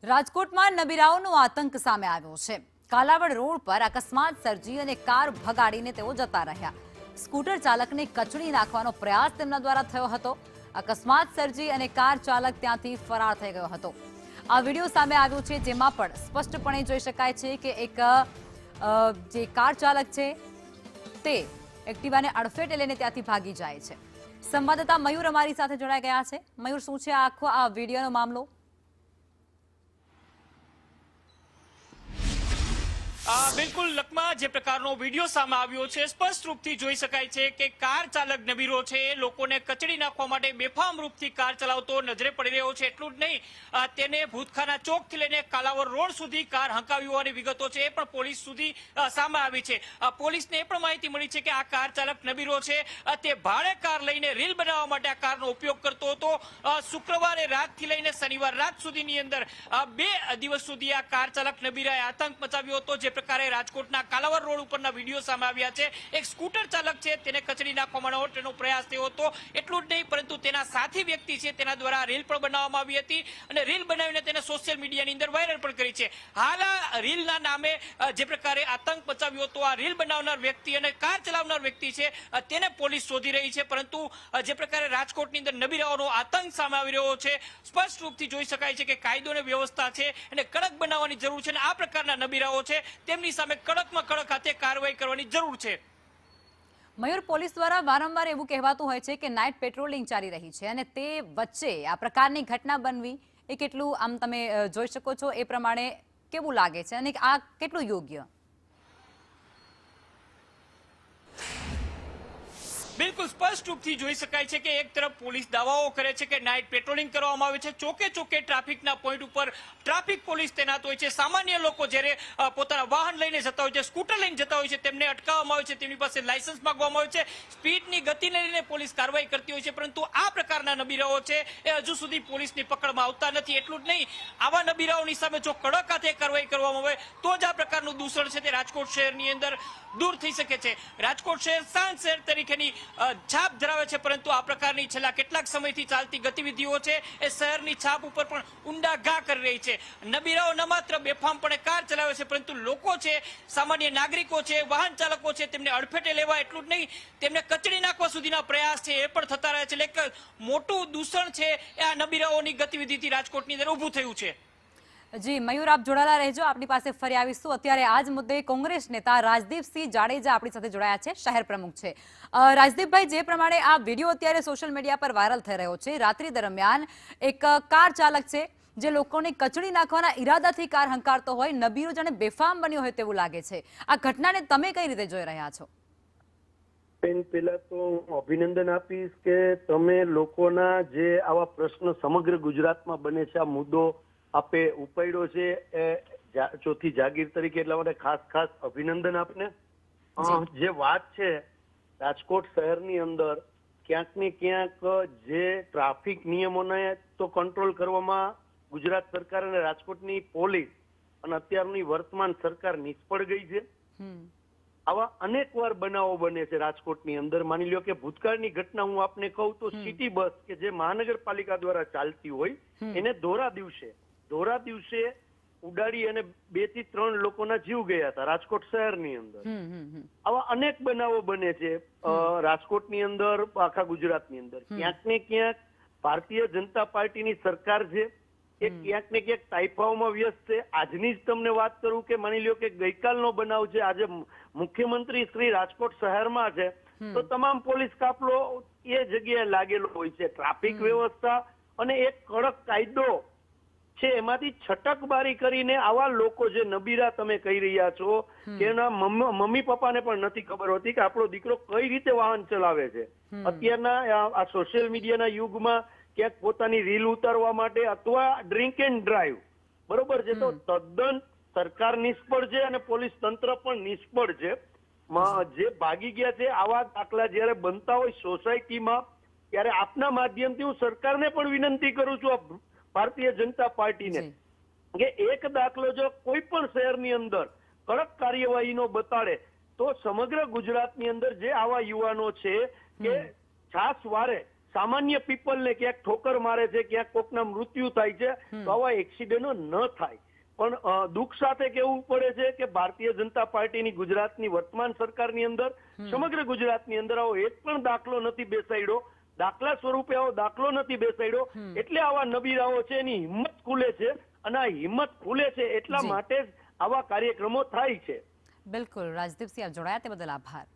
રાજકોટમાં નબીરાઓનો આતંક સામે આવ્યો છે। કાલાવડ રોડ પર અકસ્માત સર્જી અને કાર ભગાડીને તેઓ જતા રહ્યા। સ્કૂટર ચાલકને કચડી નાખવાનો પ્રયાસ તેમના દ્વારા થયો હતો। અકસ્માત સર્જી અને કાર ચાલક ત્યાંથી ફરાર થઈ ગયો હતો। આ વિડિયો સામે આવ્યો છે, જેમાં પણ સ્પષ્ટપણે જોઈ શકાય છે કે એક જે કાર ચાલક છે તે એક્ટિવાને અડફેટે લઈને ત્યાંથી ભાગી જાય છે। સંવાદદાતા મયુર અમારી સાથે જોડાઈ ગયા છે। મયુર, શું છે આખો આ વિડિયોનો મામલો? બિલકુલ લકમા, જે પ્રકારનો વિડીયો સામે આવ્યો છે સ્પષ્ટ રૂપથી જોઈ શકાય છે કે કાર ચાલક નબીરો છે લોકોને કચડી નાખવા માટે બેફામ રૂપથી કાર ચલાવતો નજરે પડી રહ્યો છે। એટલું જ નહીં, તેને ભૂતખાના ચોકથી લઈને કાલાવડ રોડ સુધી કાર હંકાવી હોવાની વિગતો છે એ પણ પોલીસ સુધી સામે આવી છે। પોલીસને એ પણ માહિતી મળી છે કે આ કાર ચાલક નબીરો છે તે ભાડે કાર લઈને રીલ બનાવવા માટે આ કારનો ઉપયોગ કરતો હતો। શુક્રવારે રાતથી લઈને શનિવાર રાત સુધીની અંદર 2 દિવસ સુધી આ કાર ચાલક નબીરાએ આતંક મચાવ્યો હતો। જે પ્રકારે રાજકોટના કાલાવડ રોડ ઉપરના વિડીયો સામે આવ્યા છે, એક સ્કૂટર ચાલક છે તેને કચડી નાખવાનો તેનો પ્રયાસ થયો હતો। એટલું જ નહીં, પરંતુ તેના સાથી વ્યક્તિ છે તેના દ્વારા રીલ પણ બનાવવામાં આવી હતી અને રીલ બનાવીને તેને સોશિયલ મીડિયાની અંદર વાયરલ પણ કરી છે। હાલ આ રીલના નામે જે પ્રકારે આતંક મચાવ્યો હતો, આ રીલ બનાવનાર વ્યક્તિ અને કાર ચલાવનાર વ્યક્તિ છે તેને પોલીસ શોધી રહી છે। પરંતુ જે પ્રકારે રાજકોટની અંદર નબીરાઓનો આતંક સામે આવી રહ્યો છે, સ્પષ્ટ રૂપથી જોઈ શકાય છે કે કાયદો અને વ્યવસ્થા છે અને કડક બનાવવાની જરૂર છે અને આ પ્રકારના નબીરાઓ છે તેમની સામે કડકમાં કડક હાથે કાર્યવાહી કરવાની જરૂર છે। મયુર, પોલીસ દ્વારા વારંવાર એવું કહેવાતું હોય છે કે નાઇટ પેટ્રોલિંગ ચાલી રહી છે અને તે વચ્ચે આ પ્રકારની ઘટના બનવી એ કેટલું, આમ તમે જોઈ શકો છો એ પ્રમાણે કેવું લાગે છે અને આ કેટલું યોગ્ય? બિલકુલ સ્પષ્ટ રૂપથી જોઈ શકાય છે કે એક તરફ પોલીસ દાવાઓ કરે છે કે નાઇટ પેટ્રોલિંગ કરવામાં આવે છે, ચોકે ચોકે ટ્રાફિકના પોઈન્ટ ઉપર ટ્રાફિક પોલીસ તૈનાત હોય છે। સામાન્ય લોકો જ્યારે પોતાના વાહન લઈને જતા હોય છે, સ્કૂટર લઈને જતા હોય છે, તેમને અટકાવવામાં આવે છે, તેમની પાસે લાયસન્સ માંગવામાં આવે છે, સ્પીડની ગતિને લઈને પોલીસ કાર્યવાહી કરતી હોય છે। પરંતુ આ પ્રકારના નબીરાઓ છે એ હજુ સુધી પોલીસની પકડમાં આવતા નથી। એટલું જ નહીં, આવા નબીરાઓની સામે જો કડક હાથે કાર્યવાહી કરવામાં આવે તો જ આ પ્રકારનું દૂષણ છે તે રાજકોટ શહેરની અંદર દૂર થઈ શકે છે। રાજકોટ શહેર શાંત શહેર તરીકેની છાપ ધરાવે છે, પરંતુ આ પ્રકારની છેલ્લા કેટલાક સમયથી ચાલતી ગતિવિધિઓ છે એ શહેરની છાપ ઉપર પણ ઊંડા ઘા કરી રહી છે। નબીરાઓ ન માત્ર બેફામપણે કાર ચલાવે છે, પરંતુ લોકો છે, સામાન્ય નાગરિકો છે, વાહન ચાલકો છે, તેમને અડફેટે લેવા, એટલું જ નહીં તેમને કચડી નાખવા સુધીના પ્રયાસ છે એ પણ થતા રહે છે। એટલે મોટું દૂષણ છે એ આ નબીરાઓની ગતિવિધિથી રાજકોટની અંદર ઊભું થયું છે। જી મયુર, આપ જોડાયેલા રહેજો, આપણી પાસે ફરી આવીશું। અત્યારે આ જ મુદ્દે કોંગ્રેસ નેતા રાજદીપસિંહ જાડેજા આપણી સાથે જોડાયા છે, શહેર પ્રમુખ છે। રાજદીપભાઈ, જે પ્રમાણે આ વિડીયો અત્યારે સોશિયલ મીડિયા પર વાયરલ થઈ રહ્યો છે, રાત્રિ દરમિયાન એક કાર ચાલક છે જે લોકોને કચડી નાખવાના ઈરાદાથી કાર હંકારતો હોય, નબીરો જાણે બેફામ બન્યો હોય તેવું લાગે છે। આ ઘટનાને તમે કઈ રીતે જોઈ રહ્યા છો? પહેલા તો હું અભિનંદન આપીશ કે તમે લોકોના જે આવા પ્રશ્ન સમગ્ર ગુજરાતમાં બને છે, આ મુદ્દો આપે ઉપાડ્યો છે એ ચોથી જાગીર તરીકે, એટલા માટે ખાસ અભિનંદન આપને। જે વાત છે રાજકોટ શહેરની અંદર ક્યાંક ને ક્યાંક જે ટ્રાફિક નિયમોને તો કંટ્રોલ કરવામાં ગુજરાત સરકાર અને રાજકોટની પોલીસ અને અત્યારની વર્તમાન સરકાર નિષ્ફળ ગઈ છે। આવા અનેક વાર બનાવો બને છે રાજકોટની અંદર। માની લ્યો કે ભૂતકાળની ઘટના હું આપને કહું તો સિટી બસ કે જે મહાનગરપાલિકા દ્વારા ચાલતી હોય એને ધોરા દિવસે ઉડાડી અને 2 થી 3 લોકોના જીવ ગયા હતા રાજકોટ શહેરની અંદર। આવા અનેક બનાવો બને છે રાજકોટની અંદર, આખા ગુજરાતની અંદર। ક્યાંક ને ક્યાંક ભારતીય જનતા પાર્ટીની સરકાર છે એ ક્યાંક ને ક્યાંક તાઇફાઓમાં વ્યસ્ત છે। આજની જ તમને વાત કરું કે માની લ્યો કે ગઈકાલનો બનાવ છે, આજે મુખ્યમંત્રી શ્રી રાજકોટ શહેરમાં છે તો તમામ પોલીસ કાફલો એ જગ્યાએ લાગેલો હોય છે। ટ્રાફિક વ્યવસ્થા અને એક કડક કાયદો છે એમાંથી છટકબારી કરીને આવા લોકો જે નબીરા તમે કહી રહ્યા છો કે એના મમ્મી પપ્પાને પણ નથી ખબર હોતી કે આપણો દીકરો કઈ રીતે વાહન ચલાવે છે। અત્યારના આ સોશિયલ મીડિયાના યુગમાં ક્યાંક પોતાની રીલ ઉતારવા માટે અથવા ડ્રિંક એન્ડ ડ્રાઈવ, બરોબર છે, તો તદ્દન સરકાર નિષ્ફળ છે અને પોલીસ તંત્ર પણ નિષ્ફળ છે। જે ભાગી ગયા છે આવા દાખલા જયારે બનતા હોય સોસાયટીમાં, ત્યારે આપના માધ્યમથી હું સરકારને પણ વિનંતી કરું છું, ભારતીય જનતા પાર્ટીને, કે એક દાખલો જો કોઈ પણ શહેરની અંદર કડક કાર્યવાહીનો બતાડે તો સમગ્ર ગુજરાતની અંદર જે આવા યુવાનો છે કે છાસ વારે સામાન્ય પીપલને ક્યાંક ઠોકર મારે છે, ક્યાંક કોકના મૃત્યુ થાય છે, તો આવા એક્સિડન્ટો ન થાય. પણ દુઃખ સાથે કહેવું પડે છે કે ભારતીય જનતા પાર્ટીની ગુજરાતની વર્તમાન સરકારની અંદર, સમગ્ર ગુજરાતની અંદર આવો એક પણ દાખલો નથી બેસાડ્યો, દાખલા સ્વરૂપે આવો દાખલો નથી બેસાડ્યો. એટલે આવા નબીરાઓ છે એની હિંમત ખુલે છે, અને આ હિંમત ખુલે છે એટલા માટે જ આવા કાર્યક્રમો થાય છે. બિલકુલ રાજદીપસિંહ, આપ જોડાયા તે બદલ આભાર.